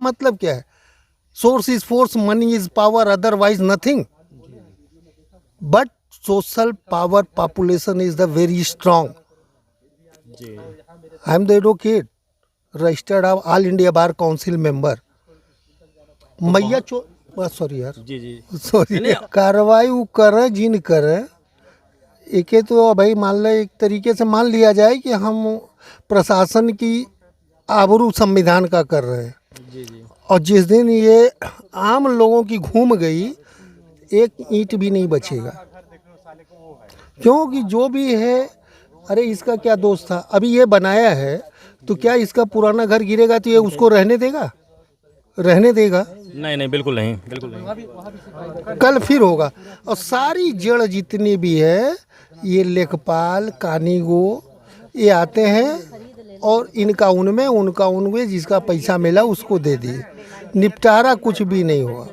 मतलब क्या है? Source is force, money is power, otherwise nothing. But social power population is the very strong. जी I am the advocate, registered of all India bar council member. मैया चो sorry यार, जी जी sorry. नहीं, कार्रवाई वो करे जिन करे. एक तो भाई मान लो, एक तरीके से मान लिया जाए कि हम प्रशासन की आबरू संविधान का कर रहे हैं. जी जी और जिस दिन ये आम लोगों की घूम गई, एक ईंट भी नहीं बचेगा. क्योंकि जो भी है, अरे इसका क्या दोष था? अभी ये बनाया है तो क्या इसका पुराना घर गिरेगा तो ये उसको रहने देगा? रहने देगा? नहीं नहीं, बिल्कुल नहीं, बिल्कुल नहीं। कल फिर होगा. और सारी जड़ जितनी भी है, ये लेखपाल, कानीगो, ये आते हैं और इनका उनमें, उनका उनमें, जिसका पैसा मिला उसको दे दिए. निपटारा कुछ भी नहीं हुआ.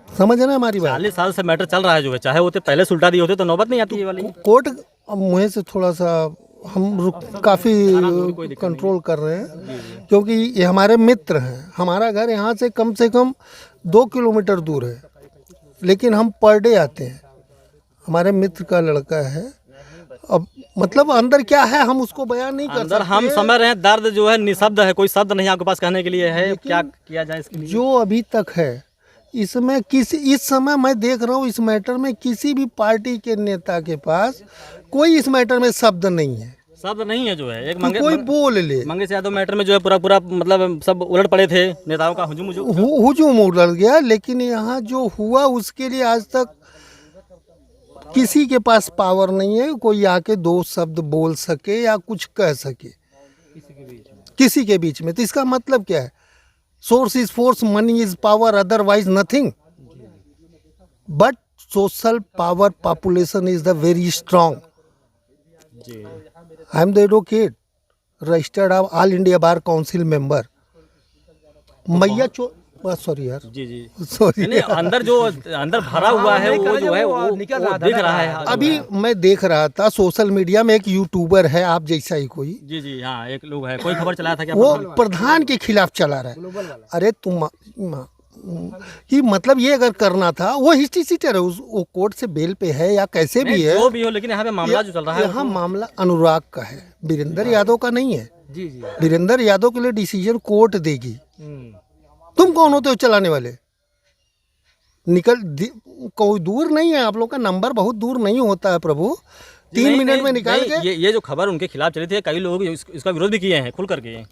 समझ रहे हैं हमारी बात? 40 साल से मैटर चल रहा है जो है, चाहे होते पहले सुलटा दिए होते तो नौबत नहीं आती ये वाली। कोर्ट मुँह से थोड़ा सा हम काफ़ी कंट्रोल कर रहे हैं, क्योंकि ये हमारे मित्र हैं. हमारा घर यहाँ से कम 2 किलोमीटर दूर है, लेकिन हम पर डे आते हैं. हमारे मित्र का लड़का है. अब मतलब अंदर क्या है हम उसको बयान नहीं कर अंदर सकते. हम समझ रहे हैं, दर्द जो है निशब्द है, कोई शब्द नहीं आपके पास कहने के लिए है। क्या किया जाए इसके लिए? जो अभी तक है इसमें, इस समय मैं देख रहा हूँ, इस मैटर में किसी भी पार्टी के नेता के पास कोई इस मैटर में शब्द नहीं है. शब्द नहीं है जो है। एक कि कोई बोल ले. मंगेश यादव मैटर में जो है पूरा पूरा मतलब सब उलट पड़े थे, नेताओं का हुजूम हुजूम उड़ गया. लेकिन यहाँ जो हुआ उसके लिए आज तक किसी के पास पावर नहीं है कोई आके 2 शब्द बोल सके या कुछ कह सके किसी के बीच में. तो इसका मतलब क्या है? Source is force, money is power, otherwise nothing. But social power population is the very strong. जी I am the advocate, registered of all India bar council member. मैया चो सॉरी यार, जी जी सॉरी. नहीं, अंदर जो अंदर भरा हुआ है वो जो है वो दिख रहा है। अभी मैं देख रहा था सोशल मीडिया में, एक यूट्यूबर है आप जैसा ही कोई, जी जी हाँ, एक लोग है, कोई खबर चलाया था क्या? वो प्रधान के खिलाफ चला रहा है. अरे तुम कि मतलब ये अगर करना था, वो हिस्ट्री सीटर है, वो कोर्ट से बेल पे है या कैसे भी है, जो भी हो, लेकिन यहाँ पे मामला जो चल रहा है यहाँ मामला अनुराग का है, वीरेंद्र यादव का नहीं है. जी जी वीरेंद्र यादव के लिए डिसीजन कोर्ट देगी. तुम कौन होते हो चलाने वाले? कोई दूर नहीं है. आप लोग का नंबर बहुत दूर नहीं होता है प्रभु. 3 मिनट में निकाल के. ये जो खबर उनके खिलाफ चली थी, कई लोग इसका विरोध भी किए हैं खुल करके.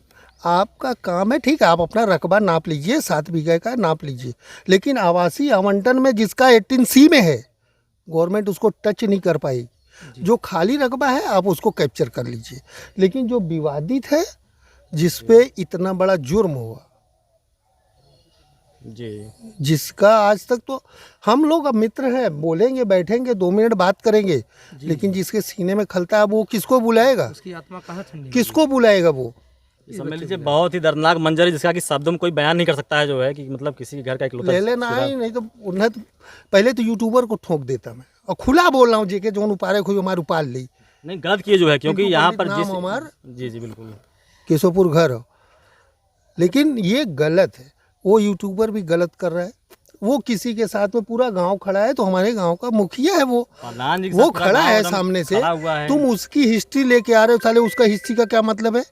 आपका काम है, ठीक है, आप अपना रकबा नाप लीजिए, 7 बीघे का नाप लीजिए, लेकिन आवासीय आवंटन में जिसका 18C में है, गवर्नमेंट उसको टच नहीं कर पाई. जो खाली रकबा है आप उसको कैप्चर कर लीजिए. लेकिन जो विवादित है, जिस पे इतना बड़ा जुर्म हुआ, जी जिसका आज तक तो हम लोग अब मित्र हैं, बोलेंगे, बैठेंगे, 2 मिनट बात करेंगे, लेकिन जिसके सीने में खलता है वो किसको बुलाएगा? उसकी आत्मा कहाँ ठंडी? किसको बुलाएगा वो? समझ लीजिए बहुत ही दर्दनाक मंजर है, जिसका कि शब्दों में कोई बयान नहीं कर सकता है जो है, कि मतलब किसी घर का इकलौता ले लेना है. नहीं तो उन्हें तो पहले तो यूट्यूबर को ठोक देता मैं, और खुला बोल रहा हूँ, जेके जोन उपारे कोई हमारे उपाल ली. नहीं, गलत किए जो है, क्योंकि यहाँ पर नाम हमार जी जी बिल्कुल केशवपुर घर हो. लेकिन ये गलत है. वो यूट्यूबर भी गलत कर रहा है. वो किसी के साथ में पूरा गांव खड़ा है, तो हमारे गांव का मुखिया है वो खड़ा है सामने से. तुम उसकी हिस्ट्री लेके आ रहे हो. साले उसका हिस्ट्री का क्या मतलब है?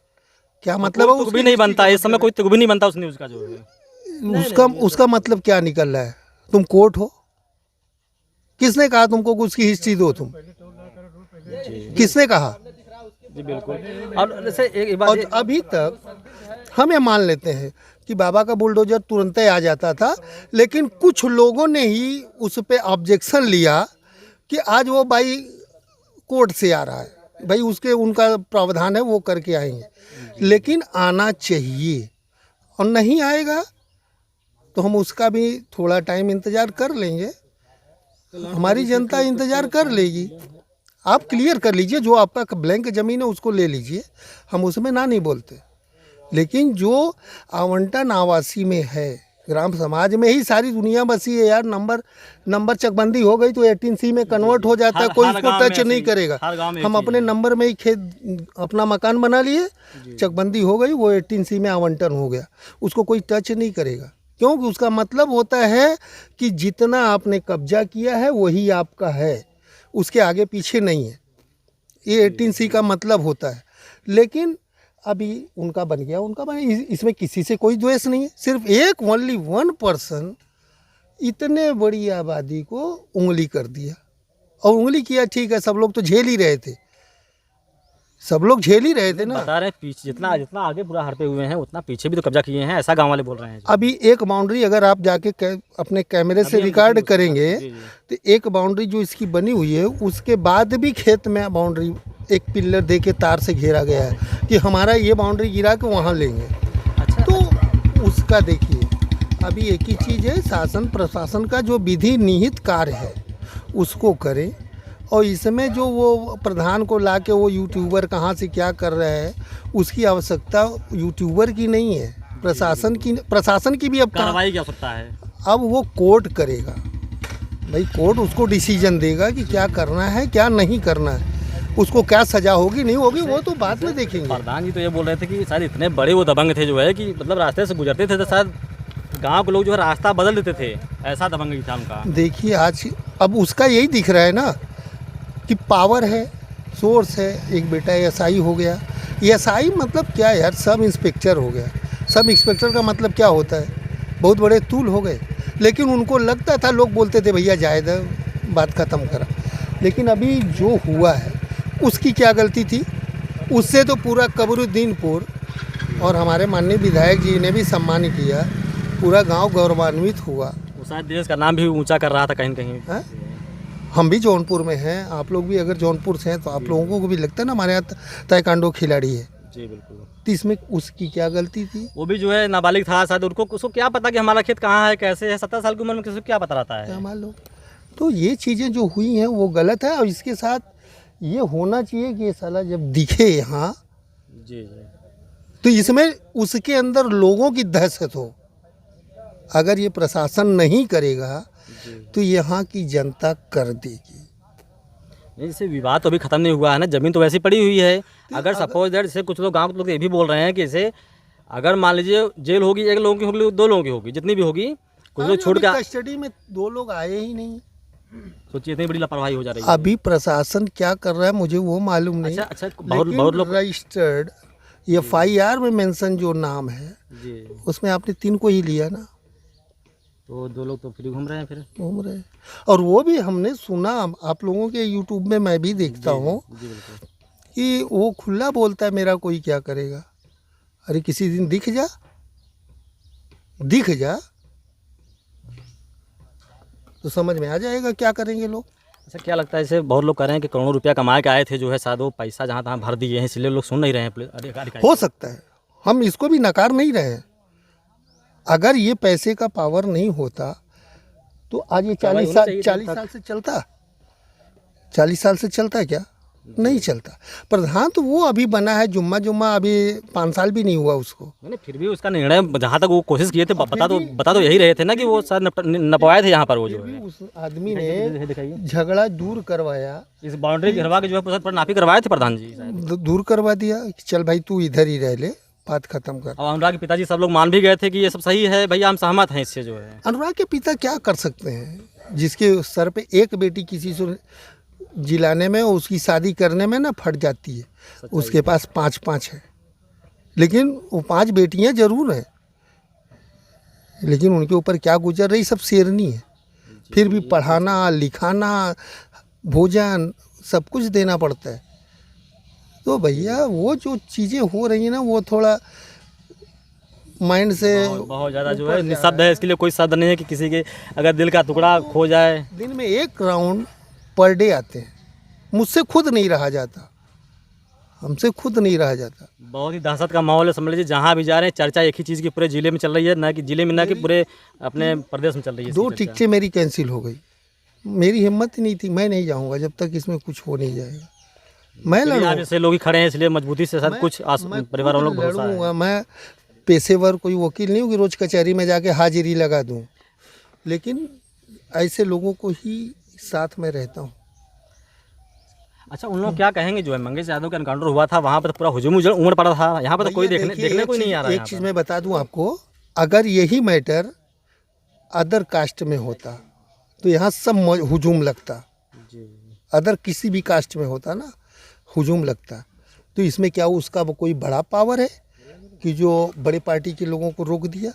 क्या मतलब है? भी नहीं बनता इस समय, कोई तुक भी नहीं बनता उस न्यूज़ का जो है. उसका मतलब क्या निकल रहा है? तुम कोर्ट हो? किसने कहा तुमको कि उसकी हिस्ट्री दो? तुम किसने कहा? जी बिल्कुल. और जैसे एक बात, और अभी तक हम ये मान लेते हैं कि बाबा का बुलडोजर तुरंत ही आ जाता था, लेकिन कुछ लोगों ने ही उस पे ऑब्जेक्शन लिया कि आज वो भाई कोर्ट से आ रहा है, भाई उसके उनका प्रावधान है, वो करके आएंगे. लेकिन आना चाहिए, और नहीं आएगा तो हम उसका भी थोड़ा टाइम इंतज़ार कर लेंगे. हमारी जनता इंतज़ार कर लेगी. आप क्लियर कर लीजिए, जो आपका ब्लैंक ज़मीन है उसको ले लीजिए, हम उसमें ना नहीं बोलते. लेकिन जो आवंटन आवासी में है, ग्राम समाज में ही सारी दुनिया बसी है यार। नंबर चकबंदी हो गई तो 18C में कन्वर्ट हो जाता है, कोई हर इसको गाँव में टच ऐसे नहीं ही, करेगा। हर गाँव में हम एक चीज़ अपने है। नंबर में ही अपना मकान बना लिए, चकबंदी हो गई, वो 18C में आवंटन हो गया, उसको कोई टच नहीं करेगा। क्योंकि उसका मतलब होता है कि जितना आपने कब्जा किया है वही आपका है, उसके आगे पीछे नहीं है। ये 18C का मतलब होता है। लेकिन अभी उनका बन गया, उनका बन गया, इसमें किसी से कोई द्वेष नहीं है। सिर्फ एक ओनली 1% इतने बड़ी आबादी को उंगली कर दिया। और उंगली किया ठीक है, सब लोग तो झेल ही रहे थे, सब लोग झेल ही रहे थे ना। बता रहे हैं पीछे जितना जितना आगे पूरा हड़पे हुए हैं उतना पीछे भी तो कब्जा किए हैं, ऐसा गांव वाले बोल रहे हैं। अभी एक बाउंड्री अगर आप जाके अपने कैमरे से अभी हम रिकॉर्ड देखेंगे करेंगे जी, जी। तो एक बाउंड्री जो इसकी बनी हुई है उसके बाद भी खेत में बाउंड्री एक पिलर दे के तार से घेरा गया है कि हमारा ये बाउंड्री गिरा के वहाँ लेंगे। अच्छा, तो उसका देखिए, अभी एक ही चीज़ है, शासन प्रशासन का जो विधि निहित कार्य है उसको करें। और इसमें जो वो प्रधान को ला के वो यूट्यूबर कहाँ से क्या कर रहा है, उसकी आवश्यकता यूट्यूबर की नहीं है, प्रशासन की भी अब कार्रवाई की आवश्यकता है। अब वो कोर्ट करेगा भाई, कोर्ट उसको डिसीजन देगा कि क्या करना है क्या नहीं करना है, उसको क्या सजा होगी नहीं होगी वो तो बाद में देखेंगे। प्रधान जी तो ये बोल रहे थे कि शायद इतने बड़े वो दबंग थे जो है कि मतलब रास्ते से गुजरते थे तो शायद गांव के लोग जो है रास्ता बदल देते थे, ऐसा दबंग था उनका। देखिए आज अब उसका यही दिख रहा है ना कि पावर है, सोर्स है। एक बेटा एसआई हो गया, एसआई मतलब क्या यार, सब इंस्पेक्टर हो गया। सब इंस्पेक्टर का मतलब क्या होता है, बहुत बड़े तूल हो गए। लेकिन उनको लगता था, लोग बोलते थे भैया जायद बात ख़त्म करा। लेकिन अभी जो हुआ है उसकी क्या गलती थी, उससे तो पूरा कबरुद्दीनपुर और हमारे माननीय विधायक जी ने भी सम्मान किया, पूरा गांव गौरवान्वित हुआ। वो शायद देश का नाम भी ऊंचा कर रहा था कहीं न कहीं। है? हम भी जौनपुर में हैं, आप लोग भी अगर जौनपुर से हैं तो आप लोगों को भी लगता है ना हमारे यहाँ ताइक्वांडो खिलाड़ी है। जी बिल्कुल। तो इसमें उसकी क्या गलती थी? वो भी जो है नाबालिग था शायद, उसको क्या पता कि हमारा खेत कहाँ है कैसे है, 17 साल की उम्र में किसी को क्या पता रहता क्या है। मालूम। तो ये चीज़ें जो हुई हैं वो गलत है। और इसके साथ ये होना चाहिए कि ये साला जब दिखे यहाँ जी जी। तो इसमें उसके अंदर लोगों की दहशत हो। अगर ये प्रशासन नहीं करेगा तो यहाँ की जनता कर देगी। नहीं, जैसे विवाद तो अभी खत्म नहीं हुआ है ना, जमीन तो वैसी पड़ी हुई है। अगर सपोज दैट जैसे कुछ लोग गांव के लोग ये भी बोल रहे हैं कि जैसे अगर मान लीजिए जेल होगी, एक लोगों की होगी, 2 लोगों की होगी, जितनी भी होगी, कुछ लोग छूट के कस्टडी में 2 लोग आए ही नहीं। सोचिए इतनी बड़ी लापरवाही हो जा रही है। अभी प्रशासन क्या कर रहा है मुझे वो मालूम नहीं। अच्छा बहुत लोग रजिस्टर्ड FIR में मेंशन जो नाम है जी, उसमें आपने 3 को ही लिया ना, तो 2 लोग तो फ्री घूम रहे हैं फिर। घूम रहे। और वो भी हमने सुना, आप लोगों के यूट्यूब में मैं भी देखता हूँ जी बिल्कुल। कि वो खुला बोलता है मेरा कोई क्या करेगा। अरे किसी दिन दिख जा तो समझ में आ जाएगा क्या करेंगे लोग। अच्छा क्या लगता है, जैसे बहुत लोग कह रहे हैं कि करोड़ों रुपया कमा के आए थे जो है, शायद वो पैसा जहाँ तहाँ भर दिए हैं, इसलिए लोग सुन नहीं रहे हैं अधिकारी। हो सकता है, हम इसको भी नकार नहीं रहे हैं। अगर ये पैसे का पावर नहीं होता तो आज ये 40 साल से चलता, 40 साल से चलता क्या? नहीं चलता। प्रधान तो वो अभी बना है, जुम्मा अभी 5 साल भी नहीं हुआ उसको। नहीं फिर भी उसका निर्णय जहाँ तक वो कोशिश किए थे, बता तो यही रहे थे ना कि वो शायद नपवाए थे यहाँ पर वो जो है। उस आदमी ने झगड़ा दूर करवाया, इस बाउंड्री घेरवा के जो है पर नापी करवाए थे प्रधान जी शायद। दूर करवा दिया कि चल भाई तू इधर ही रह ले, बात खत्म कर। और अनुराग के पिताजी सब लोग मान भी गए थे कि ये सब सही है, भैया हम सहमत हैं इससे जो है। अनुराग के पिता क्या कर सकते हैं, जिसके सर पे एक बेटी किसी से जिलाने में, उसकी शादी करने में ना फट जाती है, उसके पास 5 है। लेकिन वो 5 बेटियां जरूर हैं, लेकिन उनके ऊपर क्या गुजर रही सब शेरनी है। फिर भी पढ़ाना लिखाना भोजन सब कुछ देना पड़ता है। तो भैया वो जो चीज़ें हो रही हैं ना वो थोड़ा माइंड से बहुत ज़्यादा जो है निःशब्द है। इसके लिए कोई शब्द नहीं है कि किसी के अगर दिल का टुकड़ा खो जाए। दिन में 1 राउंड पर डे आते हैं, मुझसे खुद नहीं रहा जाता, हमसे खुद नहीं रहा जाता। बहुत ही दहशत का माहौल है, समझ लीजिए जहाँ भी जा रहे हैं चर्चा एक ही चीज़ की पूरे जिले में चल रही है, ना कि जिले में ना कि पूरे अपने प्रदेश में चल रही है। 2 टिकटें मेरी कैंसिल हो गई, मेरी हिम्मत ही नहीं थी, मैं नहीं जाऊंगा जब तक इसमें कुछ हो नहीं जाएगा। मैं लड़ूंगा, जैसे लोग ही खड़े हैं इसलिए मजबूती से सब कुछ परिवार वालों को भरोसा है। लड़ूंगा मैं। पेशेवर कोई वकील नहीं हूँ कि रोज़ कचहरी में जाके हाजिरी लगा दूँ, लेकिन ऐसे लोगों को ही साथ में रहता हूँ। अच्छा, उन लोग क्या कहेंगे जो है मंगेश यादव का एनकाउंटर हुआ था वहाँ पर तो पूरा हुजूम उमड़ पड़ा था, यहाँ पर तो कोई भैया देखने कोई नहीं आ रहा है एक यहाँ चीज़ पर। मैं बता दूं आपको, अगर यही मैटर अदर कास्ट में होता तो यहाँ सब हुजूम लगता, जी अदर किसी भी कास्ट में होता ना हुजूम लगता। तो इसमें क्या उसका वो कोई बड़ा पावर है कि जो बड़े पार्टी के लोगों को रोक दिया?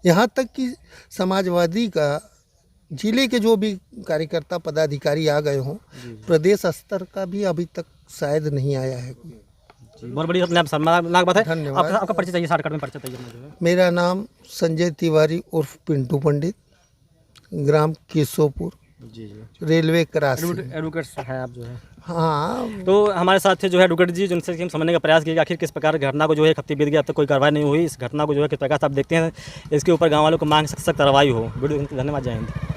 यहाँ तक कि समाजवादी का जिले के जो भी कार्यकर्ता पदाधिकारी आ गए हों, प्रदेश स्तर का भी अभी तक शायद नहीं आया है कोई। जी, बहुत बड़ी अपने आप सम्मानजनक बात है। धन्यवाद। आपका परिचय चाहिए, शॉर्टकट में परिचय चाहिए अपना जो है। मेरा नाम संजय तिवारी उर्फ पिंटू पंडित, ग्राम केशवपुर, जी जी, रेलवे क्रॉसिंग। एडवोकेट है आप जो है। हाँ, तो हमारे साथ थे जो है एडवोकेट जी, जिनसे कि हम समझने का प्रयास किया कि आखिर किस प्रकार घटना को जो है, एक हफ्ते बीत गया अब तक कोई कार्रवाई नहीं हुई। इस घटना को जो है किस प्रकार से आप देखते हैं, इसके ऊपर गाँव वालों को मांग सख्त कार्रवाई हो। वीडियो धन्यवाद, जय हिंद।